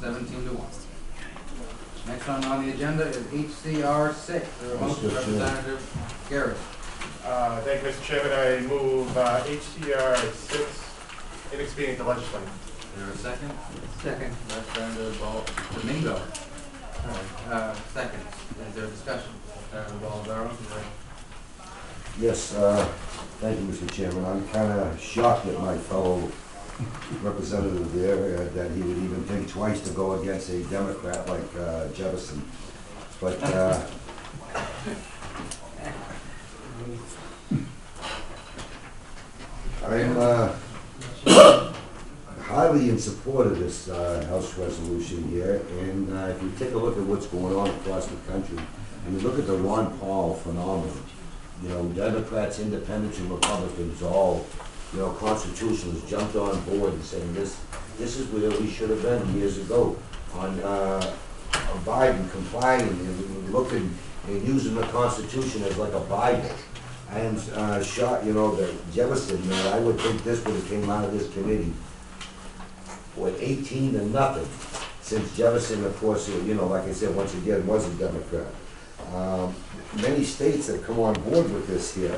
17-1. Next one on the agenda is HCR 6. Representative Garrity. Thank you, Mr. Chairman. I move HCR 6 inexpedient to legislate. Is there a second? Second. Representative Domingo. Second. Is there a discussion? Representative Yes, thank you, Mr. Chairman. I'm kind of shocked at my fellow representative there that he would even think twice to go against a Democrat like Jefferson. But I'm highly in support of this House resolution here. And if you take a look at what's going on across the country, and you look at the Ron Paul phenomenon, you know, Democrats, independents, and Republicans all, you know, constitutionalists jumped on board and saying this is where we should have been years ago on Biden complying and looking and using the Constitution as like a Bible. I am shocked, you know, that Jefferson, I would think this would have came out of this committee with 18-0, since Jefferson, of course, you know, like I said, once again, was a Democrat. Many states have come on board with this here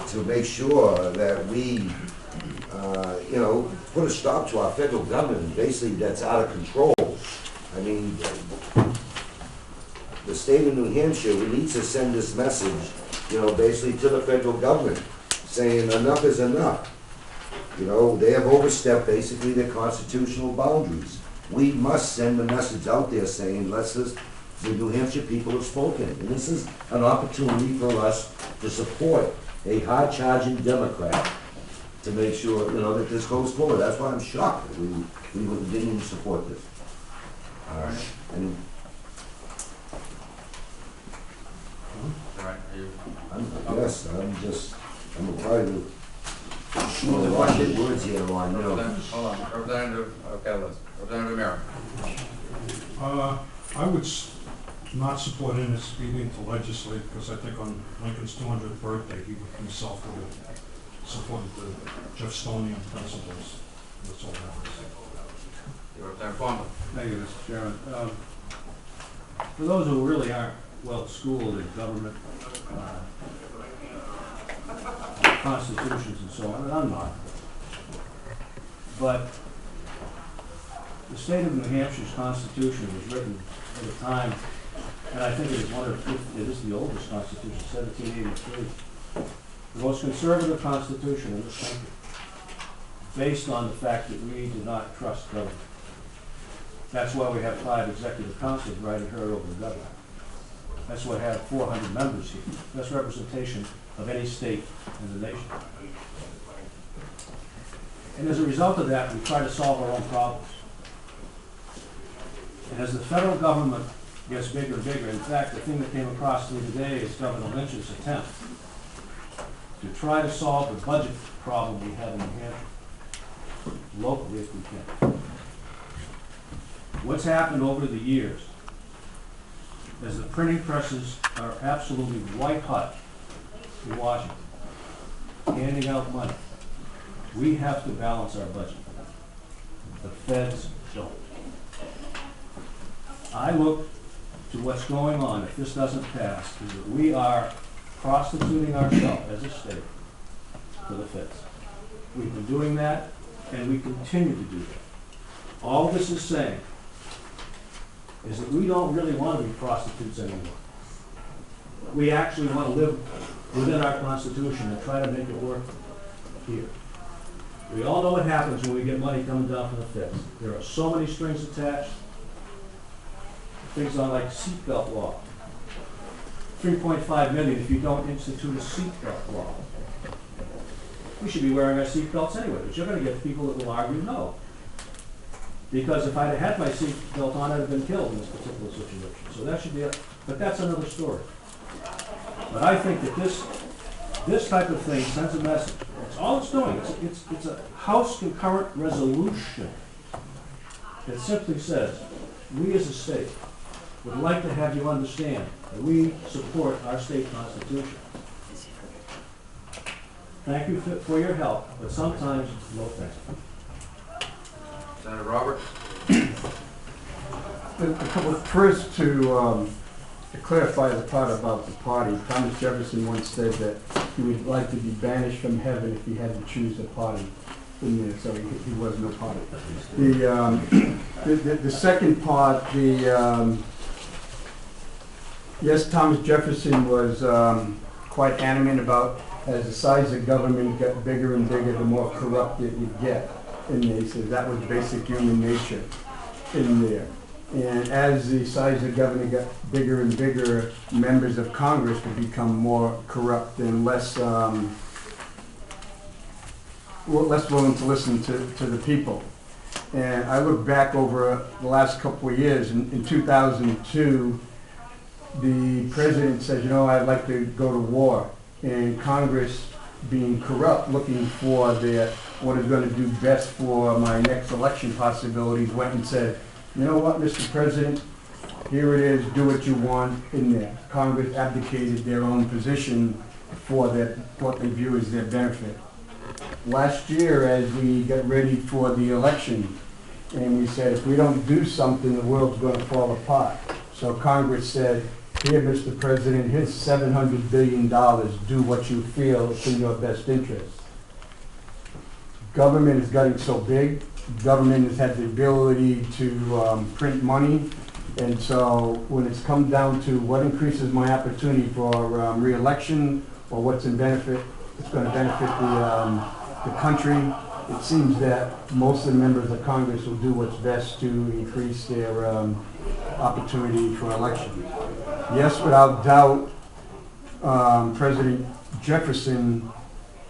to make sure that we, you know, put a stop to our federal government, basically that's out of control. I mean, the state of New Hampshire, we need to send this message, you know, basically to the federal government, saying enough is enough. You know, they have overstepped basically their constitutional boundaries. We must send a message out there saying, the New Hampshire people have spoken. And this is an opportunity for us to support a hard-charging Democrat to make sure, you know, that this goes forward. That's why I'm shocked that we didn't even support this. And I'm trying to show a lot of words here on, you know. Hold on. Representative Kellis. Representative Merrick. I would not support inexpedient to legislate, because I think on Lincoln's 200th birthday, he himself would have supported the Jeffersonian Principles. That's all I have to say. Representative Plummer. Thank you, Mr. Chairman. For those who really aren't well schooled in government, constitutions and so on, and I'm not, but the state of New Hampshire's constitution was written at a time, and I think it is the oldest constitution, 1783, the most conservative constitution in this country, based on the fact that we do not trust government. That's why we have 5 executive councils riding herd over the government. That's why I have 400 members here. That's representation of any state in the nation. And as a result of that, we try to solve our own problems. And as the federal government gets bigger and bigger, in fact, the thing that came across me today is Governor Lynch's attempt to try to solve the budget problem we have in New Hampshire, locally if we can. What's happened over the years is the printing presses are absolutely white hot in Washington, handing out money. We have to balance our budget. The feds don't. I look to what's going on, if this doesn't pass, is that we are prostituting ourselves as a state for the feds. We've been doing that, and we continue to do that. All this is saying is that we don't really want to be prostitutes anymore. We actually want to live within our Constitution and try to make it work here. We all know what happens when we get money coming down from the feds. There are so many strings attached. Things on like seatbelt law. $3.5 million if you don't institute a seatbelt law. We should be wearing our seatbelts anyway, but you're going to get people that will argue no. Because if I'd had my seatbelt on, I'd have been killed in this particular situation. So that should be it. But that's another story. But I think that this type of thing sends a message. That's all it's doing. It's a House concurrent resolution that simply says, we as a state would like to have you understand that we support our state constitution. Thank you for your help, but sometimes no thanks. Senator Roberts. A couple, first to clarify the part about the party, Thomas Jefferson once said that he would like to be banished from heaven if he had to choose a party in there, so he was no party. The second part, yes, Thomas Jefferson was quite adamant about as the size of government got bigger and bigger, the more corrupt it would get in there. He said that was basic human nature in there. And as the size of government got bigger and bigger, members of Congress would become more corrupt and less willing to listen to the people. And I look back over the last couple of years. In 2002, the president said, you know, I'd like to go to war. And Congress, being corrupt, looking for what is going to do best for my next election possibilities, went and said, you know what, Mr. President, here it is, do what you want in there. Congress abdicated their own position for what they view as their benefit. Last year, as we got ready for the election, and we said, if we don't do something, the world's going to fall apart. So Congress said, here, Mr. President, here's $700 billion. Do what you feel is in your best interest. Government is getting so big. Government has had the ability to print money. And so when it's come down to what increases my opportunity for re-election or what's in benefit, it's going to benefit the country, it seems that most of the members of Congress will do what's best to increase their opportunity for election. Yes, without doubt, President Jefferson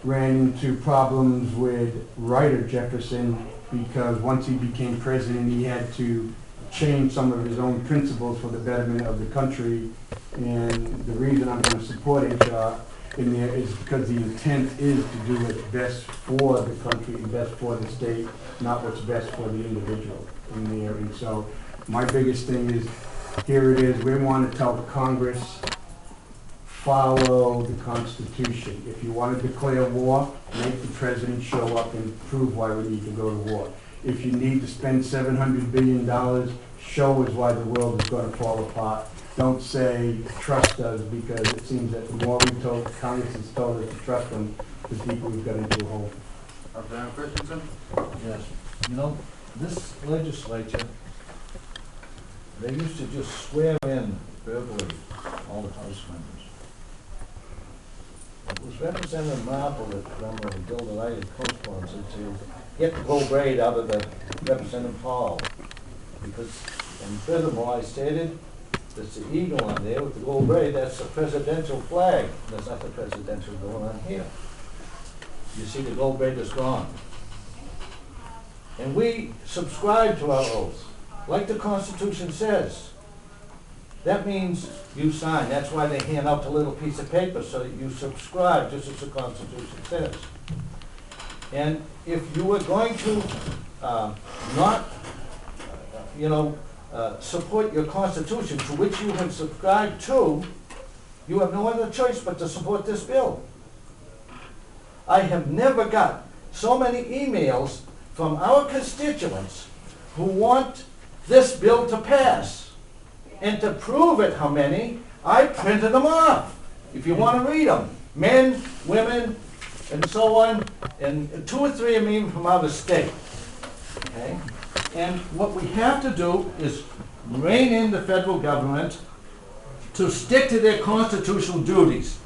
ran into problems with writer Jefferson because once he became president, he had to change some of his own principles for the betterment of the country. And the reason I'm going to support HR in there is because the intent is to do what's best for the country and best for the state, not what's best for the individual in there. And so my biggest thing is, here it is, we want to tell Congress, follow the Constitution. If you want to declare war, make the president show up and prove why we need to go to war. If you need to spend $700 billion, show us why the world is going to fall apart. Don't say, trust us, because it seems that the more we told, Congress has told us to trust them, the deeper we've got into a hole. Representative Christensen? Yes, you know, this legislature, they used to just swear in verbally all the House members. It was Representative Marple that from the bill that I had co-sponsored to get the gold braid out of the Representative Paul. Because, and furthermore, I stated, there's the eagle on there with the gold braid, that's the presidential flag. There's nothing presidential going on here. You see the gold braid is gone. And we subscribe to our oaths, like the Constitution says. That means you sign. That's why they hand out the little piece of paper so that you subscribe, just as the Constitution says. And if you were going to not, support your Constitution, to which you have subscribed to, you have no other choice but to support this bill. I have never got so many emails from our constituents who want this bill to pass. And to prove it, how many, I printed them off. If you want to read them, men, women, and so on, and 2 or 3 of them even from out of state. Okay? And what we have to do is rein in the federal government to stick to their constitutional duties,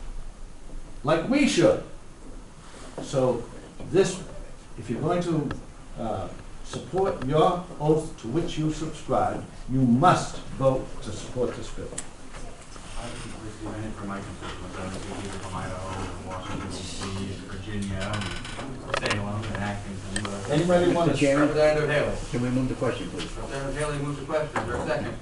like we should. So this, if you're going to support your oath to which you subscribe, you must vote to support this bill. I receive any from my constituents. I receive either from Idaho, and Washington, D.C., Virginia, and Salem, and Athens, and Anybody want to? Representative Haley. Can we move the question, please? Representative Haley moves the question. Is there a second?